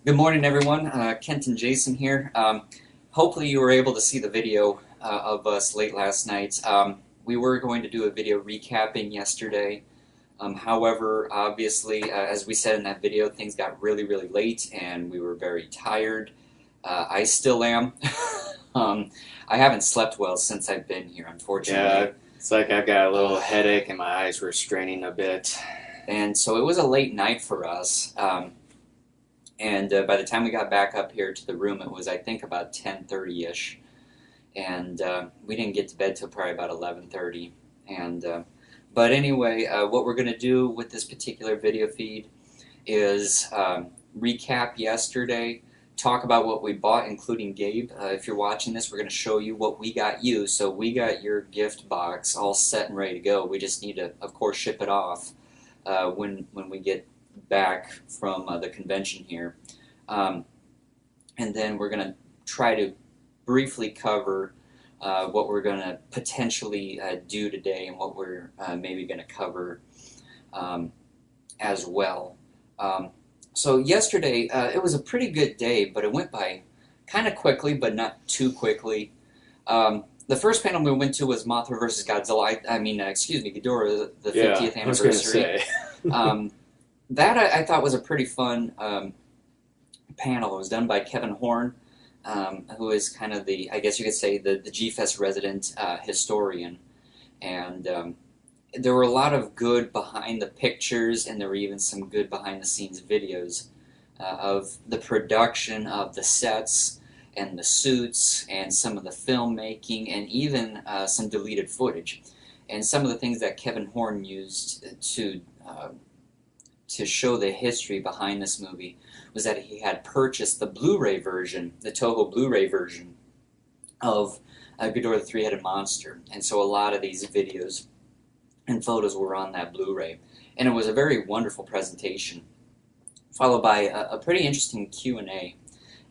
Good morning, everyone. Kent and Jason here. Hopefully you were able to see the video of us late last night. We were going to do a video recapping yesterday. However, obviously, as we said in that video, things got really, really late and we were very tired. I still am. um, I haven't slept well since I've been here, unfortunately. Yeah, it's like I've got a little headache and my eyes were straining a bit. And so it was a late night for us. And by the time we got back up here to the room, it was, I think, about 10:30-ish. And we didn't get to bed till probably about 11:30. But anyway, what we're going to do with this particular video feed is recap yesterday, talk about what we bought, including Gabe. If you're watching this, we're going to show you what we got you. So we got your gift box all set and ready to go. We just need to, of course, ship it off when we get back from the convention here. And then we're going to try to briefly cover what we're going to potentially do today and what we're maybe going to cover as well. So yesterday, it was a pretty good day, but it went by kind of quickly, but not too quickly. The first panel we went to was Mothra versus Godzilla. Excuse me, Ghidorah, the 50th anniversary. I was going to say. That I thought was a pretty fun panel. It was done by Kevin Horn, who is kind of the, I guess you could say, the G-Fest resident historian. And there were a lot of good behind the pictures, and there were even some good behind the scenes videos of the production of the sets and the suits and some of the filmmaking and even some deleted footage. And some of the things that Kevin Horn used to show the history behind this movie was that he had purchased the Blu-ray version, the Toho Blu-ray version of Ghidorah the Three-Headed Monster. And so a lot of these videos and photos were on that Blu-ray. And it was a very wonderful presentation, followed by a pretty interesting Q&A.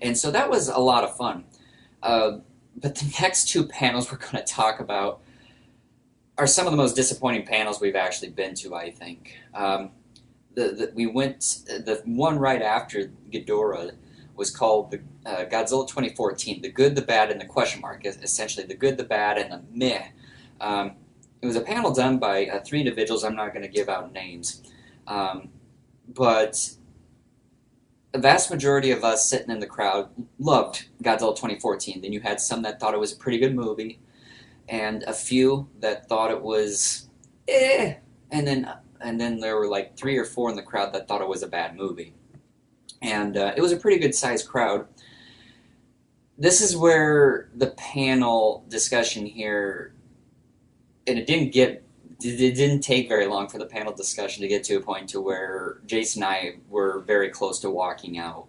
And so that was a lot of fun. But the next two panels we're going to talk about are some of the most disappointing panels we've actually been to, I think. The one right after Ghidorah was called the Godzilla 2014, the good, the bad, and the question mark, essentially the good, the bad, and the meh. It was a panel done by three individuals. I'm not going to give out names. But the vast majority of us sitting in the crowd loved Godzilla 2014. Then you had some that thought it was a pretty good movie, and a few that thought it was eh, and then there were like 3 or 4 in the crowd that thought it was a bad movie. And it was a pretty good sized crowd. This is where the panel discussion here, and it didn't take very long for the panel discussion to get to a point to where Jason and I were very close to walking out.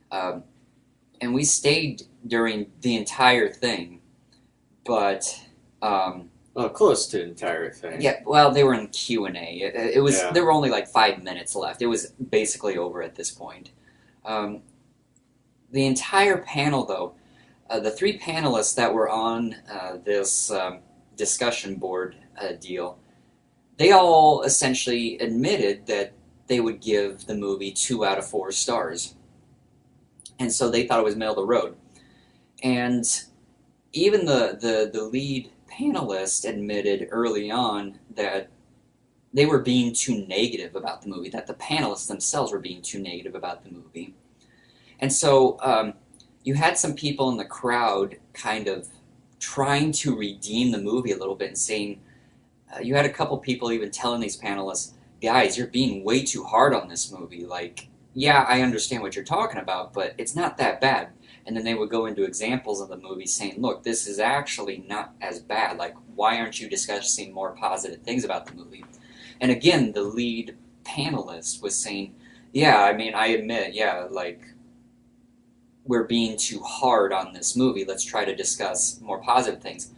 And we stayed during the entire thing, but Well, close to the entire thing. yeah, well, they were in Q&A. It was Yeah. There were only like 5 minutes left. It was basically over at this point. The entire panel, though, the 3 panelists that were on this discussion board deal, they all essentially admitted that they would give the movie 2 out of 4 stars. And so they thought it was middle of the road. And even the lead panelist admitted early on that they were being too negative about the movie, that the panelists themselves were being too negative about the movie. And so you had some people in the crowd kind of trying to redeem the movie a little bit and saying, you had a couple people even telling these panelists, guys, you're being way too hard on this movie. Like, yeah, I understand what you're talking about, but it's not that bad. And then they would go into examples of the movie saying, look, this is actually not as bad. Like, why aren't you discussing more positive things about the movie? And again, the lead panelist was saying, yeah, I mean, I admit, yeah, like, we're being too hard on this movie. Let's try to discuss more positive things.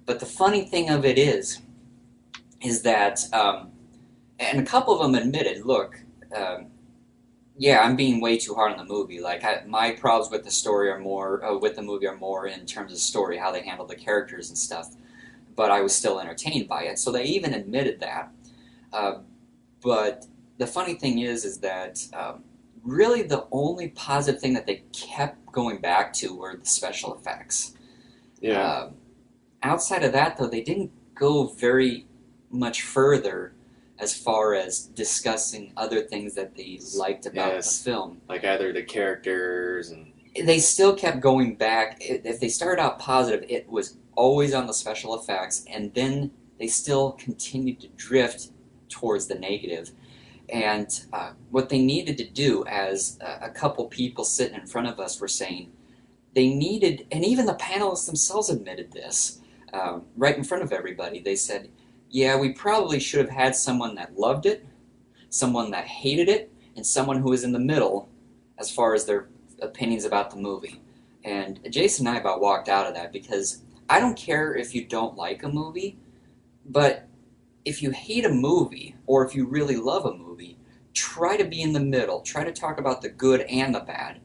But the funny thing of it is that, and a couple of them admitted, look, yeah, I'm being way too hard on the movie. Like, my problems with the story are more, with the movie are more in terms of story, how they handle the characters and stuff. But I was still entertained by it. So they even admitted that. But the funny thing is that really the only positive thing that they kept going back to were the special effects. Yeah. Um, Outside of that, though, they didn't go very much further as far as discussing other things that they liked about the Yes. film. Like either the characters and They still kept going back. If they started out positive, it was always on the special effects, and then they still continued to drift towards the negative. And what they needed to do, as a couple people sitting in front of us were saying, they needed, and even the panelists themselves admitted this right in front of everybody. They said, yeah, we probably should have had someone that loved it, someone that hated it, and someone who was in the middle as far as their opinions about the movie. And Jason and I about walked out of that because I don't care if you don't like a movie, but if you hate a movie or if you really love a movie, try to be in the middle. Try to talk about the good and the bad.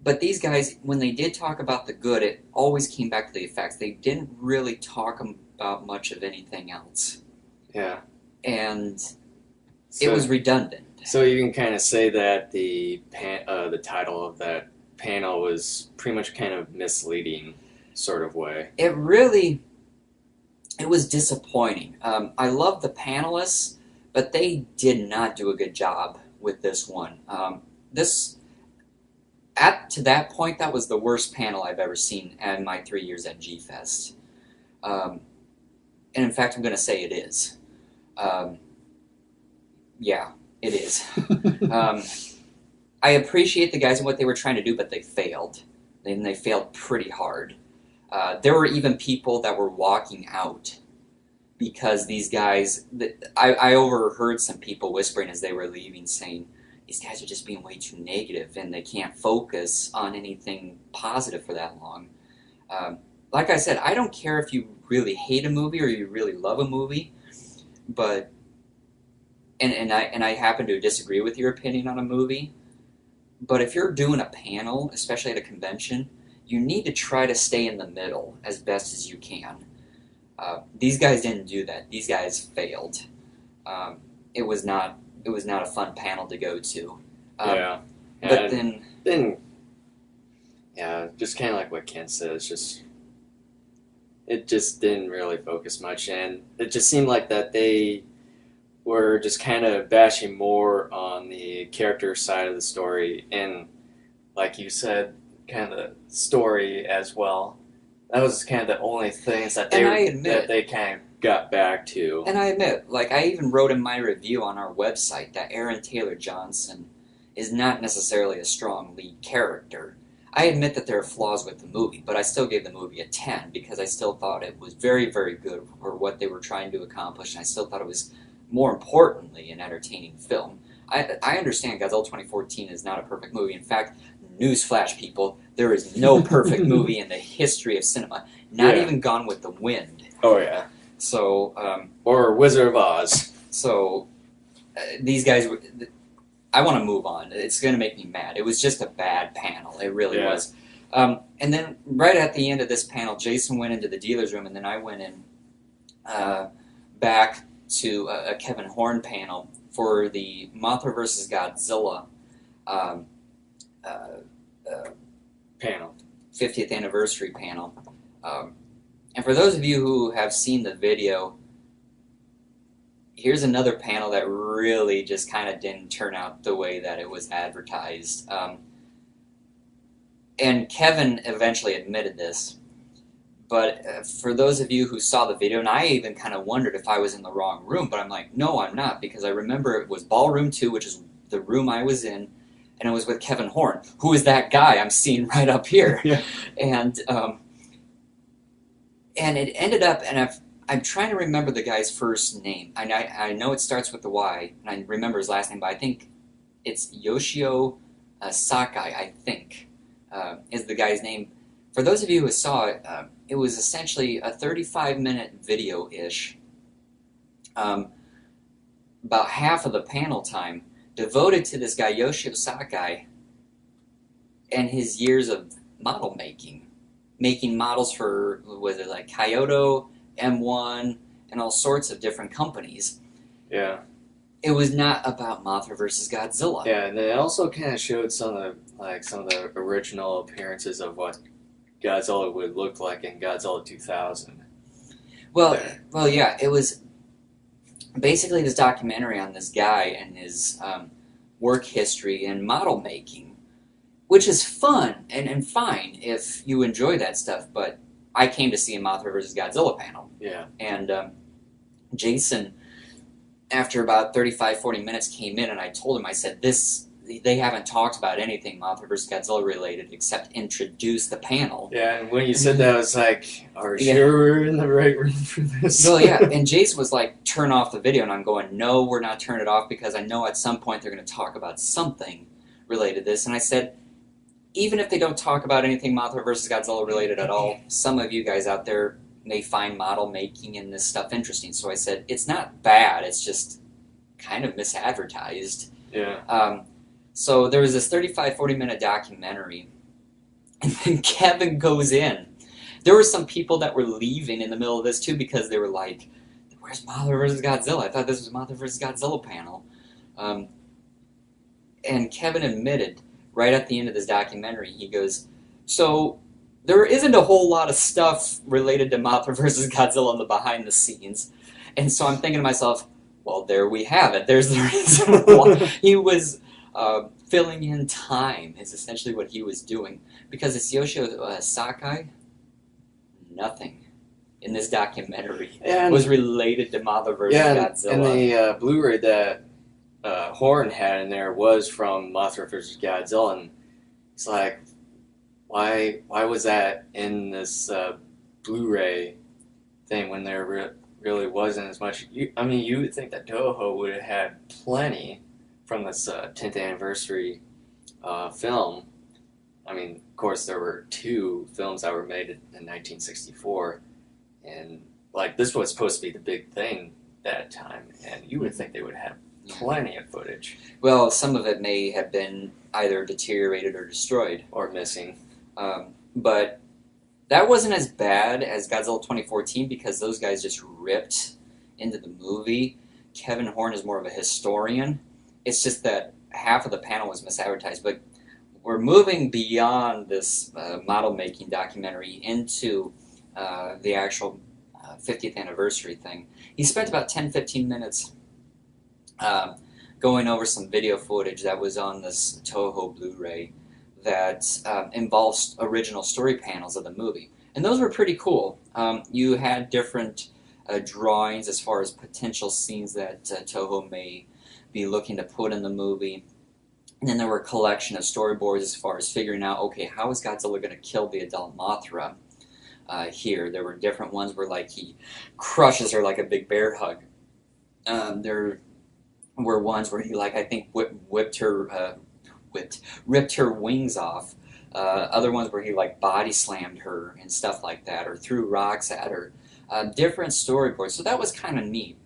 But these guys, when they did talk about the good, it always came back to the effects. They didn't really talk about much of anything else. yeah. And it So was redundant. so you can kind of say that the title of that panel was pretty much kind of misleading, sort of way. It was disappointing. I love the panelists, but they did not do a good job with this one. To that point, that was the worst panel I've ever seen in my 3 years at G Fest. Um, and in fact, I'm going to say it is. Um, yeah, it is. Um, I appreciate the guys and what they were trying to do, but they failed. And they failed pretty hard. There were even people that were walking out because these guys. I overheard some people whispering as they were leaving, saying, "These guys are just being way too negative, and they can't focus on anything positive for that long." Like I said, I don't care if you really hate a movie or you really love a movie, but and I happen to disagree with your opinion on a movie. But if you're doing a panel, especially at a convention, you need to try to stay in the middle as best as you can. These guys didn't do that. These guys failed. Um, it was not. It was not a fun panel to go to. Yeah. But And then, yeah, just kind of like what Ken says, it just didn't really focus much, and it just seemed like that they were just kind of bashing more on the character side of the story, and like you said, kind of the story as well. That was kind of the only things that and I admit, they kind of got back to. and I admit, like I even wrote in my review on our website that Aaron Taylor Johnson is not necessarily a strong lead character. I admit that there are flaws with the movie, but I still gave the movie a 10 because I still thought it was very, very good for what they were trying to accomplish, and I still thought it was, more importantly, an entertaining film. I understand Godzilla 2014 is not a perfect movie. In fact, newsflash, people, there is no perfect movie in the history of cinema, not Yeah. even Gone with the Wind. Oh yeah. So, Or Wizard of Oz. these guys, I want to move on. It's going to make me mad. It was just a bad panel. It really Yeah. was. And then right at the end of this panel, Jason went into the dealer's room, and then I went in back to a Kevin Horn panel for the Mothra vs. Godzilla um, uh, Panel. 50th anniversary panel. And for those of you who have seen the video, here's another panel that really just kind of didn't turn out the way that it was advertised. And Kevin eventually admitted this. But for those of you who saw the video, and I even kind of wondered if I was in the wrong room, but I'm like, no, I'm not, because I remember it was Ballroom 2, which is the room I was in, and it was with Kevin Horn, who is that guy I'm seeing right up here. Yeah. And it ended up, and I'm trying to remember the guy's first name. I know it starts with the Y, and I remember his last name, but I think it's Yoshio Sakai, I think, is the guy's name. For those of you who saw it, it was essentially a 35-minute video-ish, about half of the panel time devoted to this guy, Yoshio Sakai, and his years of model making models for, was it like Kyoto, M1, and all sorts of different companies. Yeah. it was not about Mothra versus Godzilla. Yeah, and they also kind of showed some of the original appearances of what Godzilla would look like in Godzilla 2000. Well, There. well, yeah, it was basically this documentary on this guy and his work history and model making, which is fun and fine if you enjoy that stuff. But I came to see a Mothra versus Godzilla panel, Yeah. and Jason, after about 35, 40 minutes, came in, and I told him, I said, they haven't talked about anything Mothra vs. Godzilla related except introduce the panel. Yeah, and when you said that, I was like, are you Yeah. sure we're in the right room for this? Well, yeah, and Jason was like, turn off the video, and I'm going, no, we're not turning it off because I know at some point they're going to talk about something related to this. And I said, even if they don't talk about anything Mothra vs. Godzilla related at all, some of you guys out there may find model making and this stuff interesting. So I said, it's not bad, it's just kind of misadvertised. Yeah. So there was this 35, 40-minute documentary, and then Kevin goes in. There were some people that were leaving in the middle of this, too, because they were like, where's Mothra vs. Godzilla? I thought this was Mothra vs. Godzilla panel. And Kevin admitted, right at the end of this documentary, he goes, so there isn't a whole lot of stuff related to Mothra vs. Godzilla in the behind the scenes. And so I'm thinking to myself, well, there we have it. There's the reason why he was filling in time is essentially what he was doing. Because it's Yoshio Sakai, nothing in this documentary was related to Mothra vs. Godzilla. And the Blu-ray that Horn had in there was from Mothra vs. Godzilla, and it's like, why was that in this Blu-ray thing when there really wasn't as much? I mean, you would think that Toho would have had plenty from this 10th anniversary film. I mean, of course, there were 2 films that were made in 1964, and like this was supposed to be the big thing that time, and you would think they would have plenty of footage. Well, some of it may have been either deteriorated or destroyed. Or missing. But that wasn't as bad as Godzilla 2014 because those guys just ripped into the movie. Kevin Horn is more of a historian. It's just that half of the panel was misadvertised. But we're moving beyond this model-making documentary into the actual 50th anniversary thing. He spent about 10-15 minutes going over some video footage that was on this Toho Blu-ray that involves original story panels of the movie. And those were pretty cool. You had different drawings as far as potential scenes that Toho may be looking to put in the movie. And then there were a collection of storyboards as far as figuring out, okay, how is Godzilla going to kill the adult Mothra here? There were different ones where like he crushes her like a big bear hug. There were ones where he, like, I think ripped her wings off. Other ones where he like body slammed her and stuff like that, or threw rocks at her. Different storyboards, so that was kind of neat.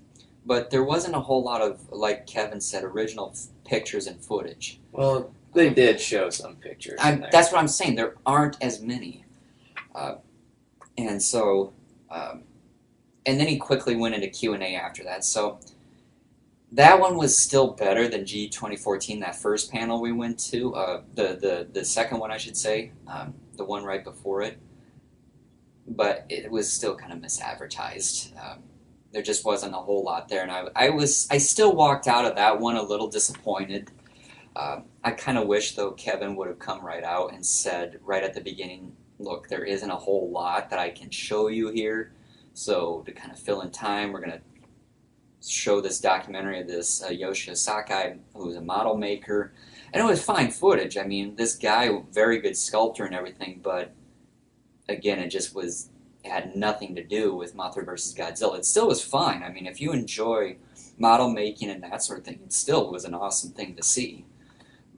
But there wasn't a whole lot of, like Kevin said, original pictures and footage. Well, they did show some pictures. That's what I'm saying. There aren't as many, and so, and then he quickly went into Q&A after that. So that one was still better than G2014, that first panel we went to, the second one, I should say, the one right before it. But it was still kind of misadvertised. There just wasn't a whole lot there, and I still walked out of that one a little disappointed. I kind of wish, though, Kevin would have come right out and said right at the beginning, look, there isn't a whole lot that I can show you here, so to kind of fill in time, we're going to show this documentary of this Yoshio Sakai, who's a model maker. And it was fine footage. I mean, this guy, very good sculptor and everything, but again, it had nothing to do with Mothra vs. Godzilla. It still was fine. I mean, if you enjoy model making and that sort of thing, it still was an awesome thing to see.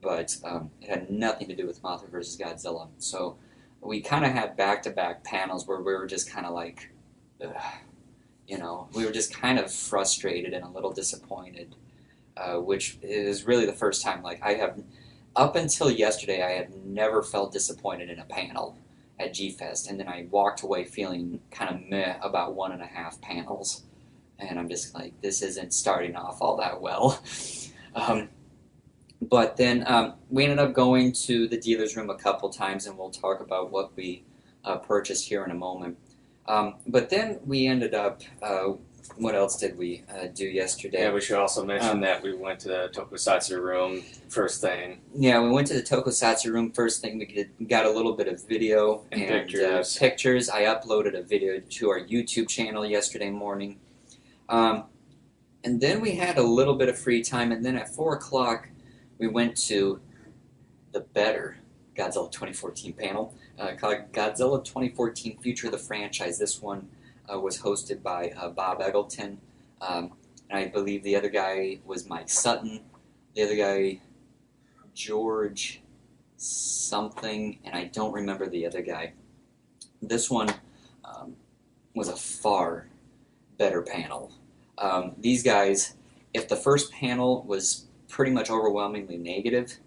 But it had nothing to do with Mothra vs. Godzilla. So we kind of had back-to-back panels where we were just kind of like, we were just kind of frustrated and a little disappointed, which is really the first time. Like, up until yesterday, I had never felt disappointed in a panel at G-Fest, and then I walked away feeling kind of meh about 1.5 panels. and I'm just like, this isn't starting off all that well. um, but then we ended up going to the dealer's room a couple times, and we'll talk about what we purchased here in a moment. But then we ended up, what else did we do yesterday? Yeah, we should also mention that we went to the tokusatsu room first thing. Yeah, we went to the tokusatsu room first thing. We got a little bit of video and pictures. Pictures. I uploaded a video to our YouTube channel yesterday morning. And then we had a little bit of free time, and then at 4 o'clock, we went to the better Godzilla 2014 panel called Godzilla 2014 Future of the Franchise. This one was hosted by Bob Eggleton. And I believe the other guy was Mike Sutton. The other guy, George something, and I don't remember the other guy. This one was a far better panel. These guys, if the first panel was pretty much overwhelmingly negative,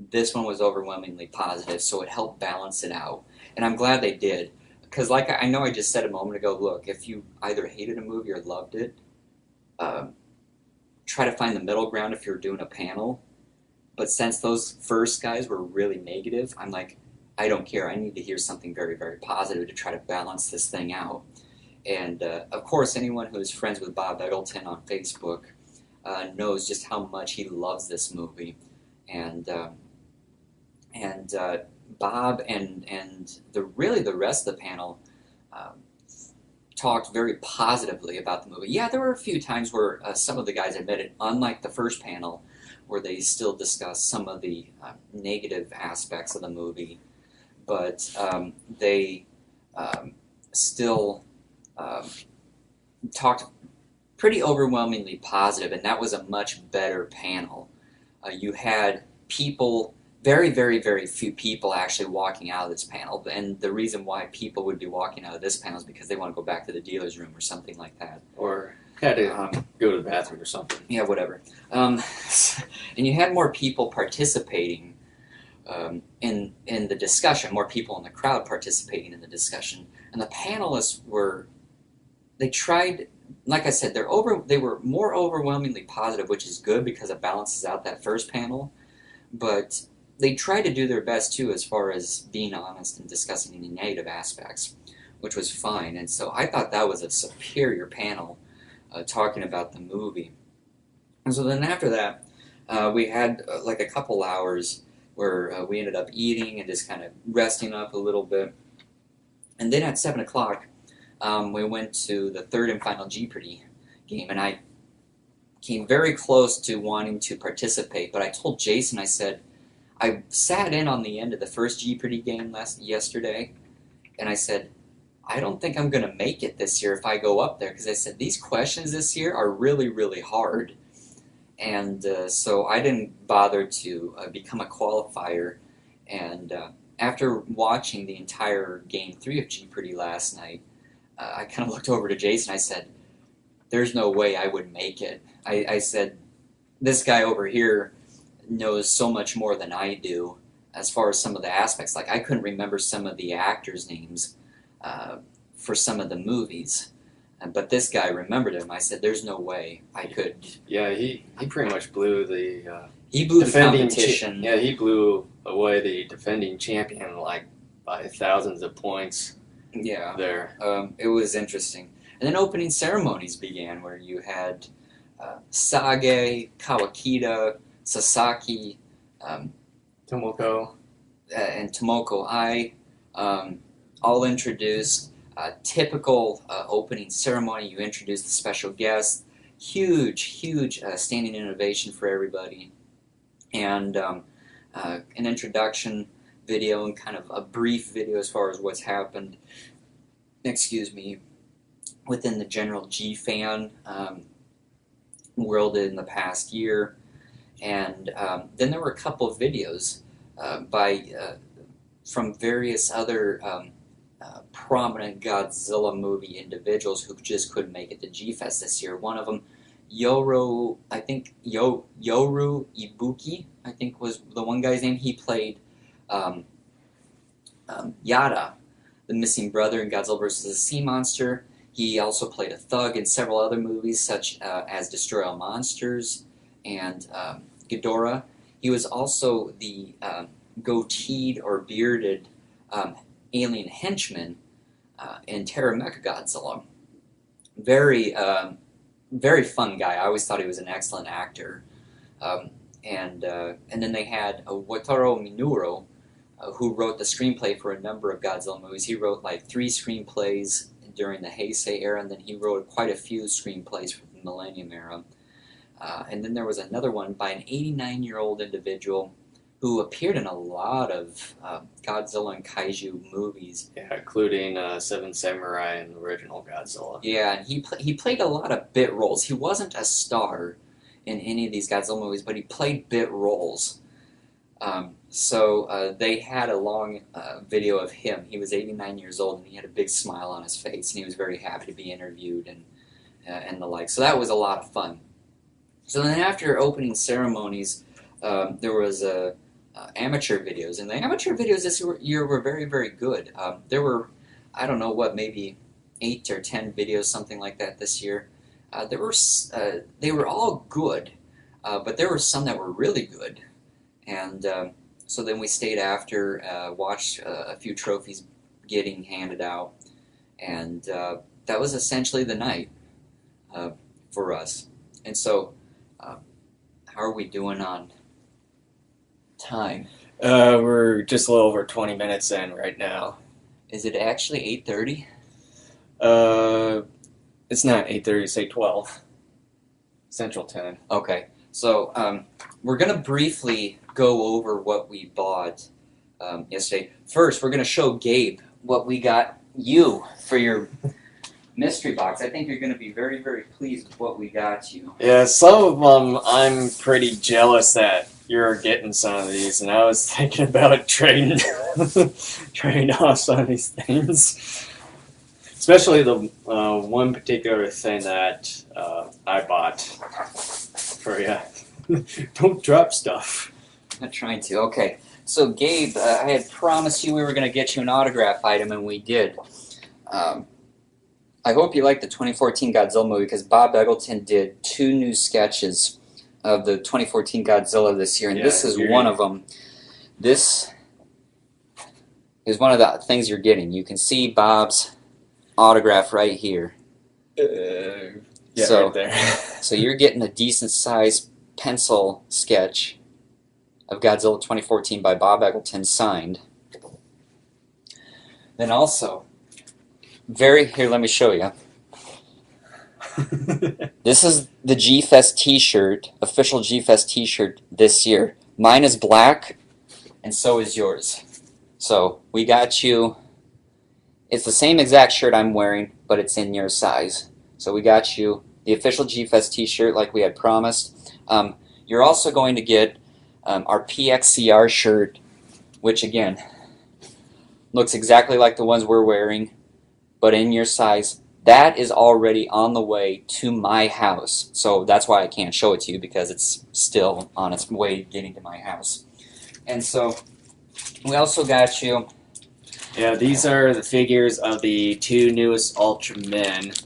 this one was overwhelmingly positive, so it helped balance it out. And I'm glad they did, because like I know I just said a moment ago, look, if you either hated a movie or loved it, try to find the middle ground if you're doing a panel. But since those first guys were really negative, I'm like, I don't care. I need to hear something very, very positive to try to balance this thing out. And of course, anyone who is friends with Bob Eggleton on Facebook knows just how much he loves this movie. And Bob and the rest of the panel talked very positively about the movie. Yeah, there were a few times where some of the guys admitted, unlike the first panel, where they still discussed some of the negative aspects of the movie, but they still talked pretty overwhelmingly positive, and that was a much better panel. You had people, very, very, very few people actually walking out of this panel, and the reason why people would be walking out of this panel is because they want to go back to the dealer's room or something like that. Or had to go to the bathroom or something. Yeah, whatever. And you had more people participating in the discussion, more people in the crowd participating in the discussion, and the panelists they tried, like I said, they were more overwhelmingly positive, which is good because it balances out that first panel, but they tried to do their best too as far as being honest and discussing any negative aspects, which was fine. And so I thought that was a superior panel talking about the movie. And so then after that, we had like a couple hours where we ended up eating and just kind of resting up a little bit. And then at 7 o'clock, we went to the third and final Jeopardy game, and I came very close to wanting to participate, but I told Jason, I said, I sat in on the end of the first Jeopardy game yesterday, and I said, I don't think I'm going to make it this year if I go up there, because I said, these questions this year are really, really hard. And so I didn't bother to become a qualifier, and after watching the entire Game 3 of Jeopardy last night, I kind of looked over to Jason. I said, there's no way I would make it. I said, this guy over here knows so much more than I do as far as some of the aspects. Like, I couldn't remember some of the actors' names for some of the movies. But this guy remembered him. I said, there's no way I could. Yeah, he pretty much blew the the competition. He blew away the defending champion like by thousands of points. Yeah, there. It was interesting. And then opening ceremonies began, where you had Sage, Kawakita, Sasaki, Tomoko, and Tomoko Ai, all introduced. Typical opening ceremony. You introduced the special guest. Huge standing innovation for everybody. And an introduction video and kind of a brief video as far as what's happened, within the general G-fan world in the past year. And then there were a couple of videos from various other prominent Godzilla movie individuals who just couldn't make it to G-Fest this year. One of them, Yoru Ibuki, I think was the one guy's name. He played Yada, the missing brother in Godzilla vs. the Sea Monster. He also played a thug in several other movies, such as Destroy All Monsters and Ghidorah. He was also the goateed or bearded um, alien henchman in Terror Mechagodzilla. Very, very fun guy. I always thought he was an excellent actor. Um, and then they had Wataru Minoru, who wrote the screenplay for a number of Godzilla movies. He wrote like 3 screenplays during the Heisei era, and then he wrote quite a few screenplays for the Millennium era. And then there was another one by an 89-year-old individual who appeared in a lot of Godzilla and Kaiju movies. Yeah, including Seven Samurai and the original Godzilla. Yeah, and he played a lot of bit roles. He wasn't a star in any of these Godzilla movies, but he played bit roles. So they had a long video of him. He was 89 years old, and he had a big smile on his face, and he was very happy to be interviewed and the like. So that was a lot of fun. So then after opening ceremonies, there was amateur videos, and the amateur videos this year were very, very good. There were, I don't know what, maybe 8 or 10 videos, something like that this year. They were all good, but there were some that were really good. And so then we stayed after, watched a few trophies getting handed out, and that was essentially the night for us. And so, how are we doing on time? We're just a little over 20 minutes in right now. Is it actually 8:30? It's not 8:30, it's 8:12. Central Time. Okay, so we're going to briefly go over what we bought yesterday. First, we're going to show Gabe what we got you for your mystery box. I think you're going to be very, very pleased with what we got you. Yeah, some of them I'm pretty jealous that you're getting some of these, and I was thinking about trading off some of these things. Especially the one particular thing that I bought for you. Don't drop stuff. I'm not trying to. Okay, so Gabe, I had promised you we were going to get you an autograph item, and we did. I hope you like the 2014 Godzilla movie, because Bob Eggleton did 2 new sketches of the 2014 Godzilla this year, and this is one of them. This is one of the things you're getting. You can see Bob's autograph right here. Yeah, so, right there. So you're getting a decent-sized pencil sketch of Godzilla 2014 by Bob Eggleton, signed. Then also, here, let me show you. This is the G-Fest t-shirt, official G-Fest t-shirt this year. Mine is black, and so is yours. So we got you, it's the same exact shirt I'm wearing, but it's in your size. So we got you the official G-Fest t-shirt like we had promised. You're also going to get our PXCR shirt, which again, looks exactly like the ones we're wearing, but in your size. That is already on the way to my house. So that's why I can't show it to you, because it's still on its way getting to my house. And so we also got you... Yeah, these are the figures of the 2 newest Ultramen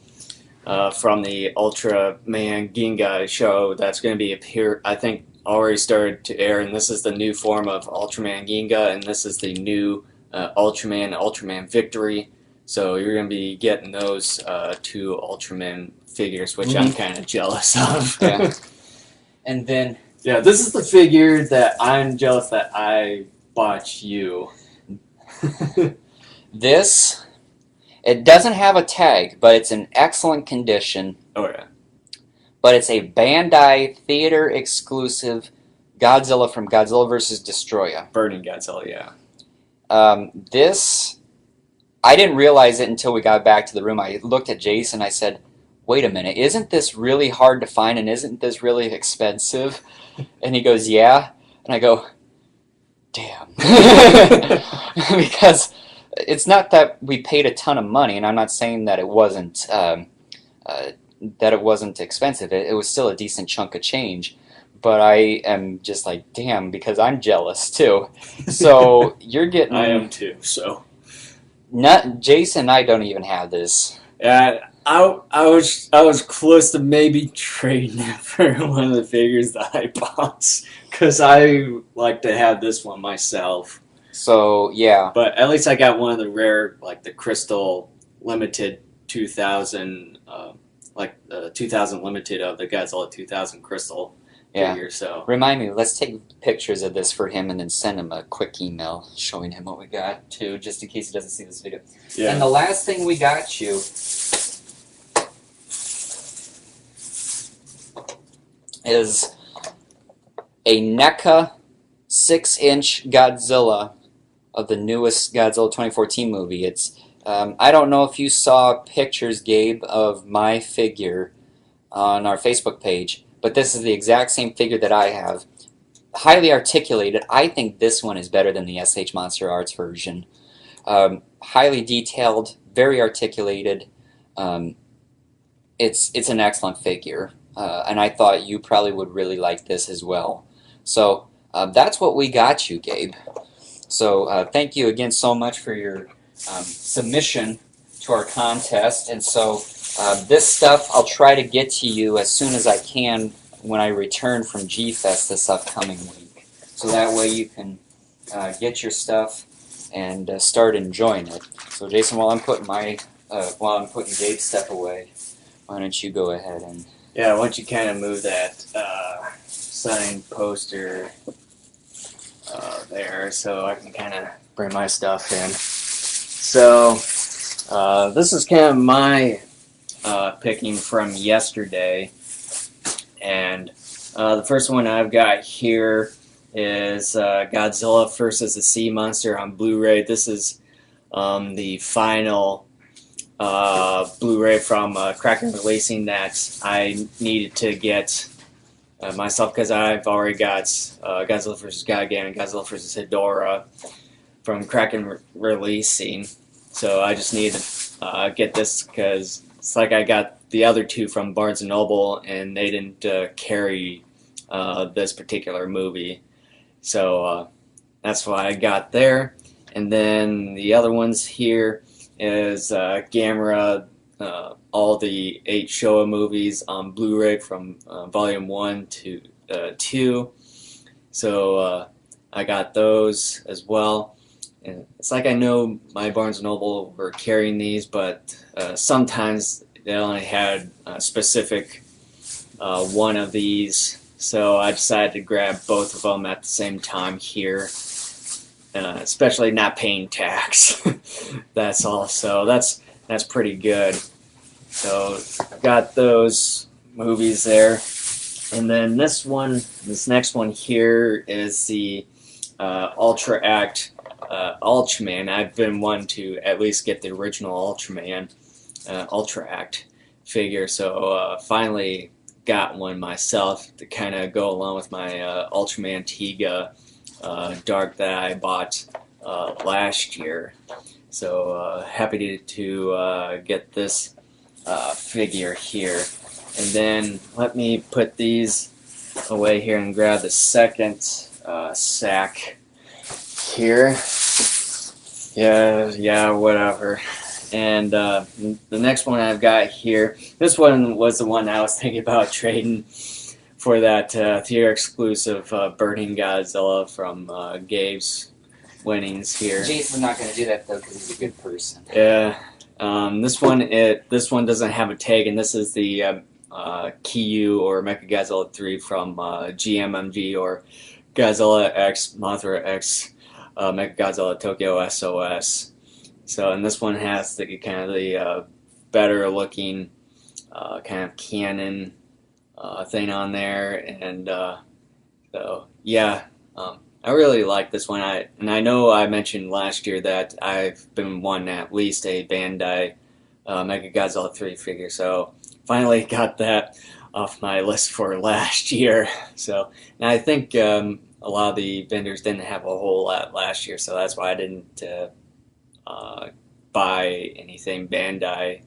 from the Ultraman Ginga show that's going to be I think already started to air, and this is the new form of Ultraman Ginga, and this is the new Ultraman Victory. So you're going to be getting those 2 Ultraman figures, which I'm kind of jealous of. Yeah. And then... Yeah, this is the figure that I'm jealous that I bought you. This, it doesn't have a tag, but it's in excellent condition. Oh, yeah. But it's a Bandai Theater exclusive Godzilla from Godzilla vs. Destroya. Burning Godzilla, yeah. This... I didn't realize it until we got back to the room. I looked at Jason, I said, wait a minute, isn't this really hard to find, and isn't this really expensive? And he goes, yeah. And I go, damn. Because it's not that we paid a ton of money, and I'm not saying that it wasn't expensive. It was still a decent chunk of change. But I am just like, damn, because I'm jealous too. So you're getting... I am too, so... Jason and I don't even have this. Yeah, I was close to maybe trading it for one of the figures that I bought because I like to have this one myself. So yeah, But at least I got one of the rare, like the Crystal Limited 2000, like the 2000 Limited of the Godzilla 2000 Crystal yeah. figure. So Remind me, let's take pictures of this for him and then send him a quick email showing him what we got too, just in case he doesn't see this video. yeah, And the last thing we got you is a NECA 6-inch Godzilla of the newest Godzilla 2014 movie. It's I don't know if you saw pictures, Gabe, of my figure on our Facebook page, but this is the exact same figure that I have. Highly articulated. I think this one is better than the SH Monster Arts version. Highly detailed, very articulated. It's an excellent figure, and I thought you probably would really like this as well. So that's what we got you, Gabe. So thank you again so much for your submission to our contest. And so this stuff I'll try to get to you as soon as I can when I return from G-Fest this upcoming week. So that way you can get your stuff and start enjoying it. So Jason, while I'm putting Gabe's stuff away, why don't you go ahead and... yeah. Once you kind of move that signed poster there, so I can kind of bring my stuff in. So this is kind of my picking from yesterday, and the first one I've got here is Godzilla versus the Sea Monster on Blu-ray. This is the final Blu-ray from Kraken Releasing that I needed to get myself because I've already got Godzilla vs. Gigan and Godzilla vs. Hedorah from Kraken Releasing. So I just need to get this because it's like I got the other two from Barnes & Noble and they didn't carry this particular movie. So that's why I got there. And then the other ones here is Gamera, all the 8 Showa movies on Blu-ray from Volume 1 to 2. So I got those as well. And it's like I know my Barnes & Noble were carrying these, but sometimes they only had a specific one of these. So I decided to grab both of them at the same time here. Especially not paying tax. That's all. So that's pretty good. So got those movies there, and then this next one here is the Ultra Act Ultraman. I've been wanting to at least get the original Ultraman Ultra Act figure, so finally got one myself to kind of go along with my Ultraman Tiga Dark that I bought last year. So happy to get this figure here. And then let me put these away here and grab the second sack here. Yeah, whatever. And the next one I've got here, this one was the one I was thinking about trading for that theater exclusive Burning Godzilla from Gabe's winnings here. Jason's not going to do that though because he's a good person. Yeah. This one doesn't have a tag, and this is the Kiyu or Mechagodzilla 3 from GMMG or Godzilla X Mothra X Mechagodzilla Tokyo SOS. So, and this one has the kind of the better looking kind of cannon thing on there, and so yeah, I really like this one. I know I mentioned last year that I've been wanting at least a Bandai Mechagodzilla 3 figure, so finally got that off my list for last year. So, and I think a lot of the vendors didn't have a whole lot last year, so that's why I didn't buy anything Bandai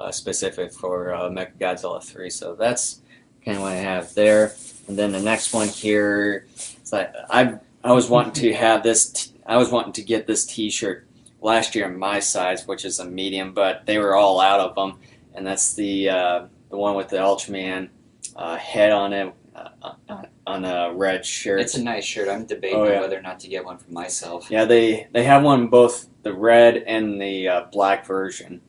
specific for Mechagodzilla 3. So that's kind of what I have there. And then the next one here, it's like I was wanting to have this. I was wanting to get this T-shirt last year in my size, which is a medium, but they were all out of them. and that's the one with the Ultraman head on it on a red shirt. It's a nice shirt. I'm debating Oh, yeah. on whether or not to get one for myself. Yeah, they have one both the red and the black version,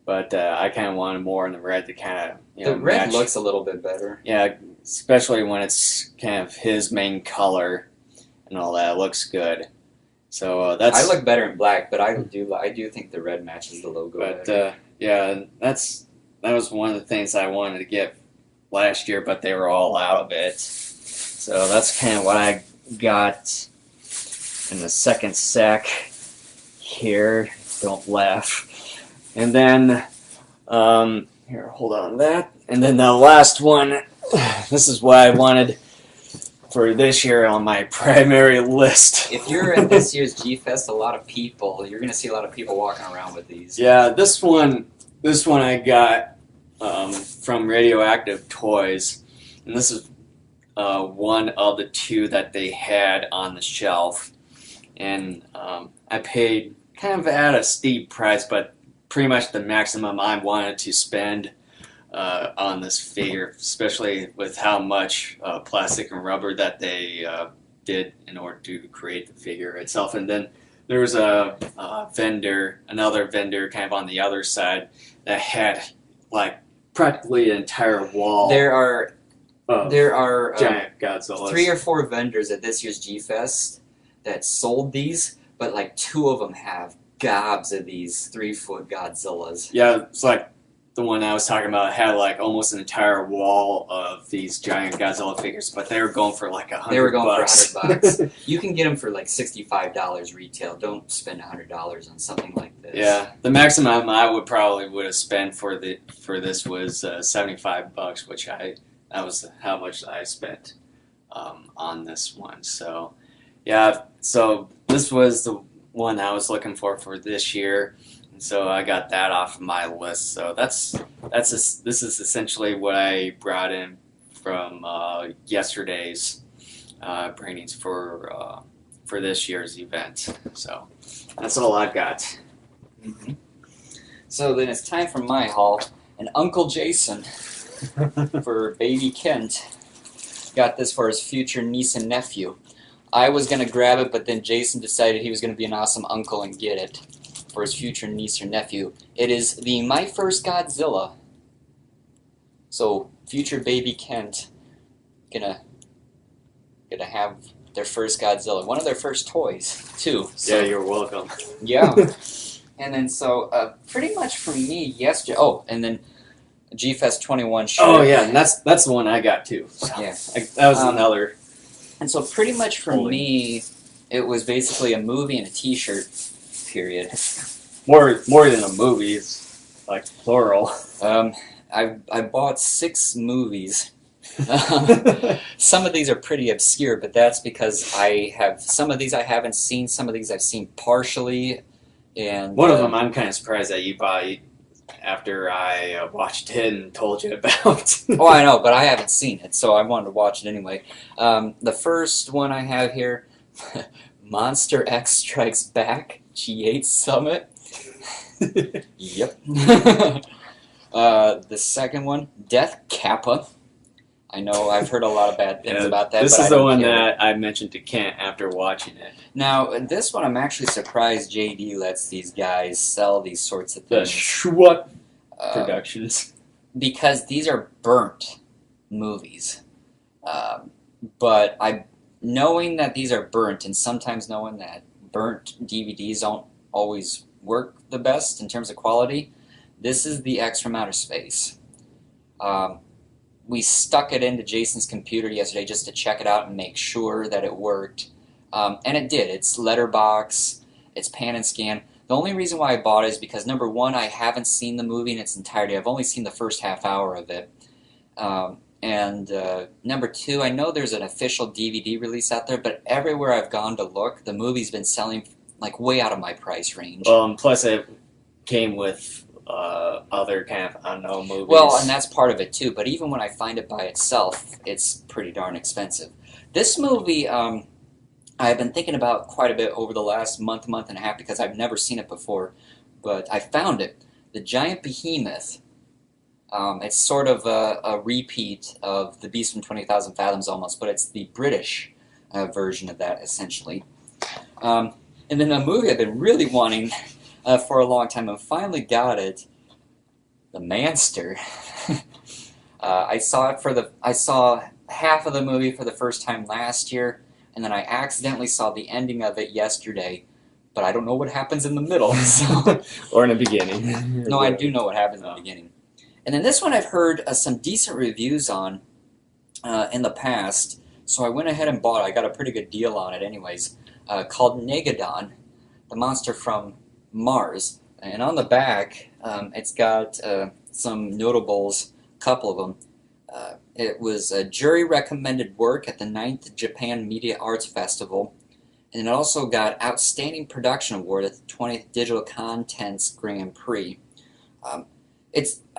but I kind of wanted more in the red to kind of The red match. looks a little bit better. Yeah, especially when it's kind of his main color and all that. It looks good. So that's. I look better in black, but I do think the red matches the logo But better. yeah, that was one of the things I wanted to get last year, but they were all out of it. So that's kind of what I got in the second sack here. Don't laugh. And then here, hold on to that. And then the last one. This is what I wanted for this year on my primary list. If you're at this year's G-Fest, you're going to see a lot of people walking around with these. Yeah, this one I got from Radioactive Toys, and this is one of the two that they had on the shelf, and I paid kind of at a steep price, but pretty much the maximum I wanted to spend on this figure, especially with how much plastic and rubber that they did in order to create the figure itself. And then there was another vendor kind of on the other side that had like practically an entire wall. There are giant Godzillas. 3 or 4 vendors at this year's G-Fest that sold these, but like 2 of them have gobs of these 3-foot Godzillas. Yeah, it's like the one I was talking about had like almost an entire wall of these giant Godzilla figures, but they were going for like $100. They were going for $100. You can get them for like $65 retail. Don't spend $100 on something like this. Yeah, the maximum I would have spent for this was $75, which that was how much I spent on this one. So yeah, so this was the one I was looking for this year. So I got that off of my list. So this is essentially what I brought in from yesterday's bringings for this year's event. So that's all I've got. Mm-hmm. So then it's time for my haul. And Uncle Jason for baby Kent got this for his future niece and nephew. I was going to grab it, but then Jason decided he was going to be an awesome uncle and get it for his future niece or nephew. It is the My First Godzilla. So future baby Kent gonna have their first Godzilla, one of their first toys too. So, Yeah, you're welcome. yeah. And then so pretty much for me yesterday. Oh, and then G-Fest 21 shirt. Oh yeah, and that's the one I got too. So Yeah. that was another. And so pretty much for me, it was basically a movie and a T-shirt. Period. More than a movie, it's like plural. I bought 6 movies. Some of these are pretty obscure, but that's because some of these I haven't seen, some of these I've seen partially, and one of them I'm kind of surprised that you bought after I watched it and told you about. Oh, I know, but I haven't seen it, so I wanted to watch it anyway. The first one I have here, Monster X Strikes Back, G8 Summit. Yep. The second one, Death Kappa. I know I've heard a lot of bad things about that. This but is the one that I mentioned to Kent after watching it. Now, this one I'm actually surprised JD lets these guys sell these sorts of The things. Schwat Productions. Because these are burnt movies. But knowing that these are burnt, and sometimes knowing that burnt DVDs don't always work the best in terms of quality, this is the X from Outer Space. We stuck it into Jason's computer yesterday just to check it out and make sure that it worked. And it did. It's letterbox, it's pan and scan. The only reason why I bought it is because, number one, I haven't seen the movie in its entirety. I've only seen the first half hour of it. And number two, I know there's an official DVD release out there, but everywhere I've gone to look, the movie's been selling like way out of my price range. Plus it came with other kind of unknown movies. Well, and that's part of it too, but even when I find it by itself, it's pretty darn expensive. This movie, I've been thinking about quite a bit over the last month and a half because I've never seen it before, but I found it. The Giant Behemoth It's sort of a repeat of The Beast from 20,000 Fathoms almost, but it's the British version of that, essentially. Um, and then a movie I've been really wanting for a long time, and finally got it, The Manster. I saw half of the movie for the first time last year, and then I accidentally saw the ending of it yesterday, but I don't know what happens in the middle. So Or in the beginning. no, I do know what happens in the beginning. And then this one I've heard some decent reviews on in the past, so I went ahead and bought it. I got a pretty good deal on it anyways, called Negadon, the monster from Mars. And on the back, it's got some notables, a couple of them. It was a jury-recommended work at the 9th Japan Media Arts Festival, and it also got Outstanding Production Award at the 20th Digital Contents Grand Prix.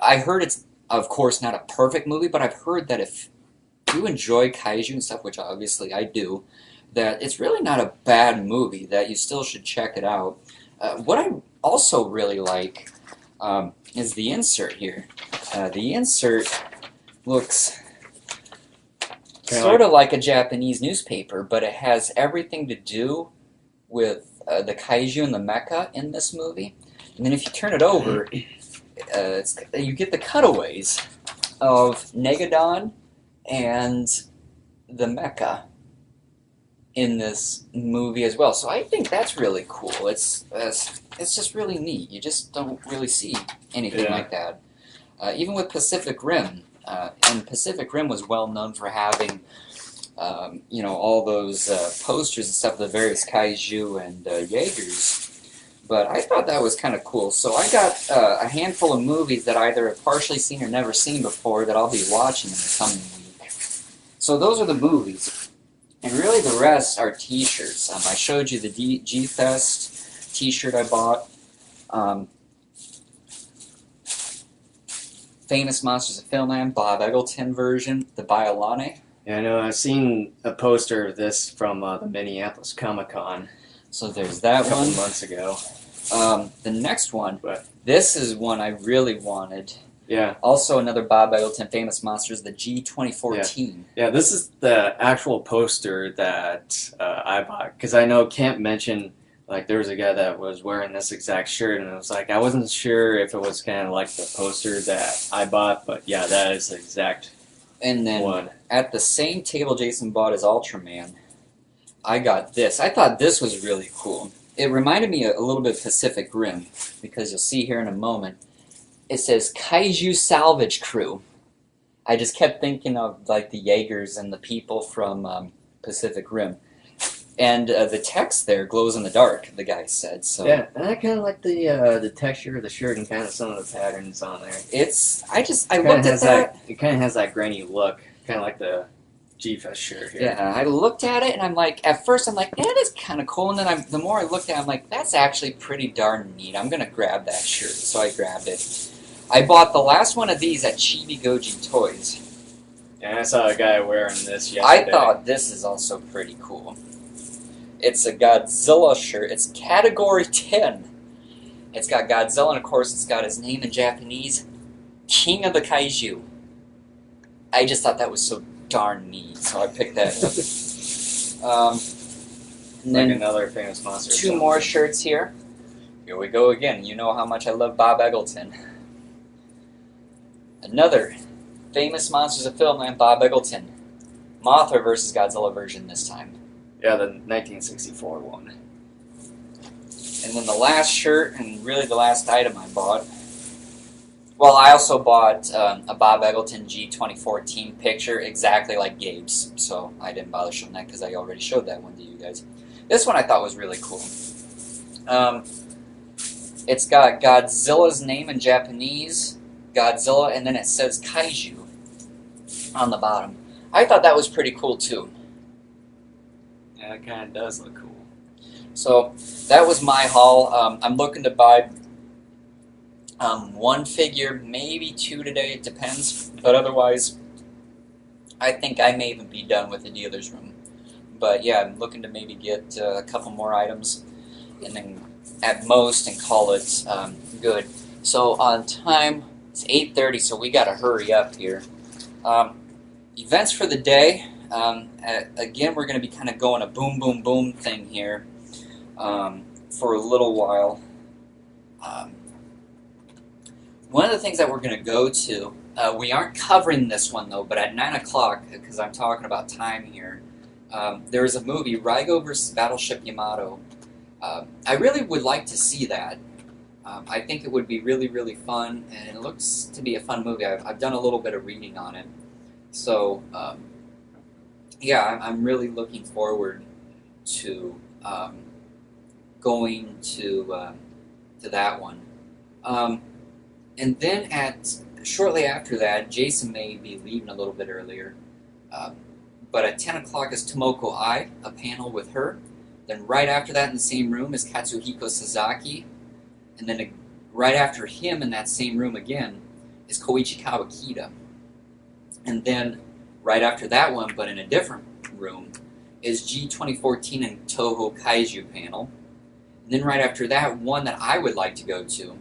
I heard it's, of course, not a perfect movie, but I've heard that if you enjoy kaiju and stuff, which obviously I do, that it's really not a bad movie, that you still should check it out. What I also really like is the insert here. The insert looks sort of like a Japanese newspaper, but it has everything to do with the kaiju and the mecha in this movie. And then if you turn it over, you get the cutaways of Negadon and the mecha in this movie as well. So I think that's really cool. It's just really neat. You just don't really see anything like that. Even with Pacific Rim, and Pacific Rim was well known for having all those posters and stuff of the various kaiju and Jaegers. But I thought that was kind of cool. So I got a handful of movies that I either have partially seen or never seen before that I'll be watching in the coming week. So those are the movies. And really the rest are t-shirts. I showed you the G-Fest t-shirt I bought. Famous Monsters of Filmland, Bob Eggleton version, the Biolane. Yeah, I know. I've seen a poster of this from the Minneapolis Comic-Con. So there's that a couple one. Months ago. The next one, this is one I really wanted. Yeah. Also another Bob Eggleton Famous Monsters, the G2014. Yeah, this is the actual poster that I bought. Because I know Kent mentioned, like, there was a guy that was wearing this exact shirt, and it was like, I wasn't sure if it was kind of like the poster that I bought, but yeah, that is the exact And then one. At the same table Jason bought his Ultraman, I got this. I thought this was really cool. It reminded me a little bit of Pacific Rim, because you'll see here in a moment, it says Kaiju Salvage Crew. I just kept thinking of like the Jaegers and the people from Pacific Rim. And the text there glows in the dark, the guy said. So Yeah, and I kind of like the texture of the shirt and kind of some of the patterns on there. I looked at that. It kind of has that grainy look, kind of like the G-Fest shirt here. Yeah, I looked at it and I'm like, at first I'm like, that is kind of cool. And then the more I looked at it, I'm like, that's actually pretty darn neat. I'm going to grab that shirt. So I grabbed it. I bought the last one of these at Chibi Goji Toys. And I saw a guy wearing this yesterday. I thought this is also pretty cool. It's a Godzilla shirt. It's Category 10. It's got Godzilla, and of course it's got his name in Japanese, King of the Kaiju. I just thought that was so darn neat, so I picked that up. And then another Famous Monster. Two more shirts here. Here we go again. You know how much I love Bob Eggleton. Another Famous Monsters of Filmland, Bob Eggleton. Mothra versus Godzilla version this time. Yeah, the 1964 one. And then the last shirt, and really the last item I bought. Well, I also bought a Bob Eggleton G2014 picture, exactly like Gabe's. So I didn't bother showing that because I already showed that one to you guys. This one I thought was really cool. It's got Godzilla's name in Japanese, Godzilla, and then it says Kaiju on the bottom. I thought that was pretty cool too. Yeah, it kind of does look cool. So that was my haul. I'm looking to buy one figure, maybe two today, it depends. But otherwise, I think I may even be done with the dealer's room. But yeah, I'm looking to maybe get a couple more items and then at most and call it good. So on time, It's 8:30, so we got to hurry up here. Um, Events for the day. Again, we're going to be kind of going a boom, boom, boom thing here for a little while. Um, One of the things that we're going to go to, we aren't covering this one though, but at 9 o'clock, because I'm talking about time here, there's a movie, Raigo vs. Battleship Yamato. I really would like to see that. I think it would be really, really fun, and it looks to be a fun movie. I've done a little bit of reading on it. So, yeah, I'm really looking forward to going to that one. And then shortly after that, Jason may be leaving a little bit earlier. But at 10 o'clock is Tomoko Ai, a panel with her. Then right after that in the same room is Katsuhiko Sasaki. And then right after him in that same room again is Koichi Kawakita. And then right after that one, but in a different room, is G2014 and Toho Kaiju panel. And then right after that, one that I would like to go to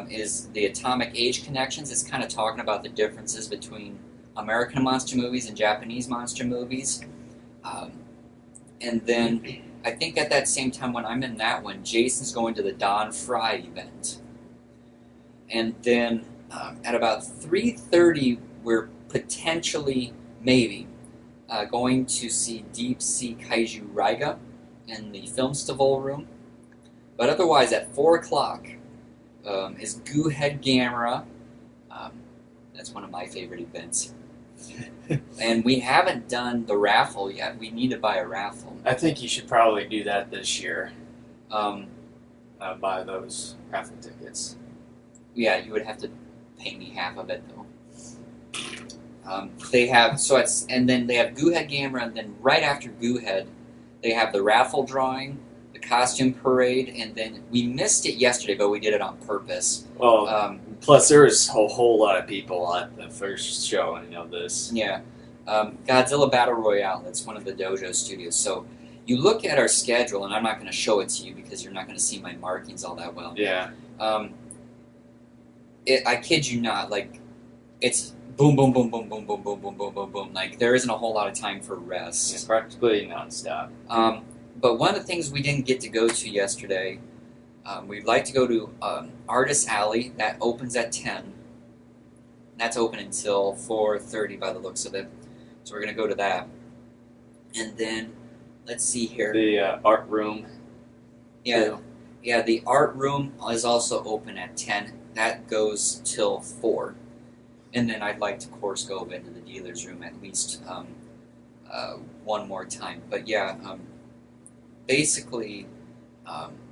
is the Atomic Age Connections. It's kind of talking about the differences between American monster movies and Japanese monster movies. And then I think at that same time when I'm in that one, Jason's going to the Don Fry event. And then at about 3:30, we're potentially, maybe, going to see Deep Sea Kaiju Raiga in the Filmstival room. But otherwise, at 4 o'clock is Goohead Gamera. That's one of my favorite events. And we haven't done the raffle yet. We need to buy a raffle. I think you should probably do that this year. Buy those raffle tickets. Yeah, you would have to pay me half of it though. They have and then they have Goohead Gamera, and then right after Goohead, they have the raffle drawing, the costume parade, and then we missed it yesterday, but we did it on purpose. Well, plus there was a whole lot of people at the first show. I know this. Yeah, Godzilla Battle Royale. That's one of the dojo studios. So you look at our schedule, and I'm not going to show it to you because you're not going to see my markings all that well. Yeah. I kid you not. Like, it's boom, boom, boom, boom, boom, boom, boom, boom, boom, boom, boom. Like, there isn't a whole lot of time for rest. It's practically nonstop. But one of the things we didn't get to go to yesterday, we'd like to go to Artist Alley. That opens at 10. That's open until 4:30 by the looks of it. So we're going to go to that. And then, let's see here. The art room. Yeah, too. yeah. The art room is also open at 10. That goes till 4. And then I'd like to, of course, go into the dealer's room at least one more time. But yeah, basically,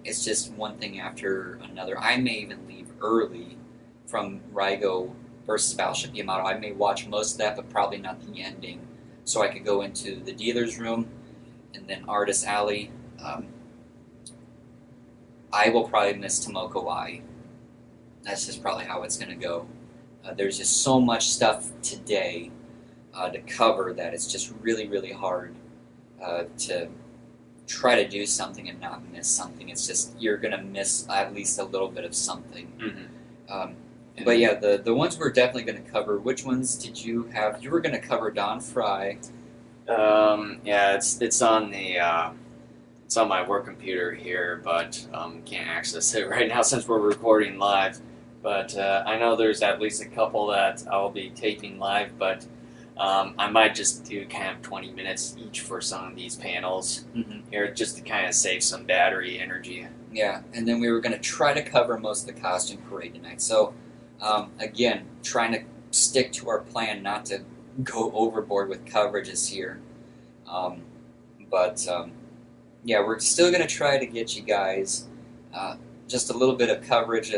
it's just one thing after another. I may even leave early from Raigo versus Battleship Yamato. I may watch most of that, but probably not the ending. So I could go into the dealer's room and then Artist Alley. I will probably miss Tomoko Ai. That's just probably how it's going to go. There's just so much stuff today to cover that it's just really, really hard to try to do something and not miss something. It's just, you're going to miss at least a little bit of something. Mm-hmm. But yeah, the ones we're definitely going to cover, which ones did you have? You were going to cover Don Fry. Yeah, it's on the it's on my work computer here, but can't access it right now since we're recording live. But I know there's at least a couple that I'll be taping live, but I might just do kind of 20 minutes each for some of these panels here, just to kind of save some battery energy. Yeah, and then we were going to try to cover most of the costume parade tonight. So, again, trying to stick to our plan, not to go overboard with coverages here. Yeah, we're still going to try to get you guys just a little bit of coverage,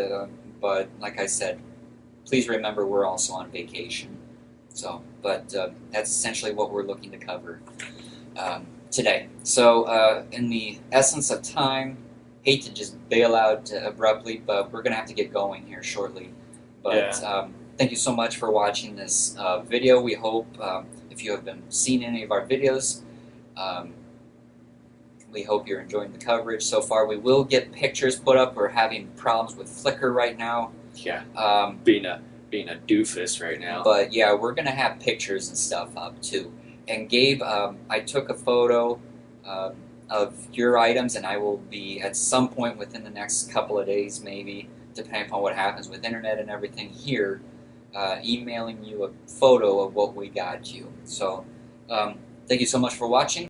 but like I said, please remember we're also on vacation. So, but that's essentially what we're looking to cover today. So, in the essence of time, hate to just bail out abruptly, but we're going to have to get going here shortly. But thank you so much for watching this video. We hope if you have been seeing any of our videos, we hope you're enjoying the coverage so far. We will get pictures put up. We're having problems with Flickr right now. Yeah, Um, being a doofus right now. but yeah, we're gonna have pictures and stuff up too. And Gabe, I took a photo of your items, and I will be at some point within the next couple of days, maybe depending upon what happens with internet and everything here, emailing you a photo of what we got you. So, thank you so much for watching.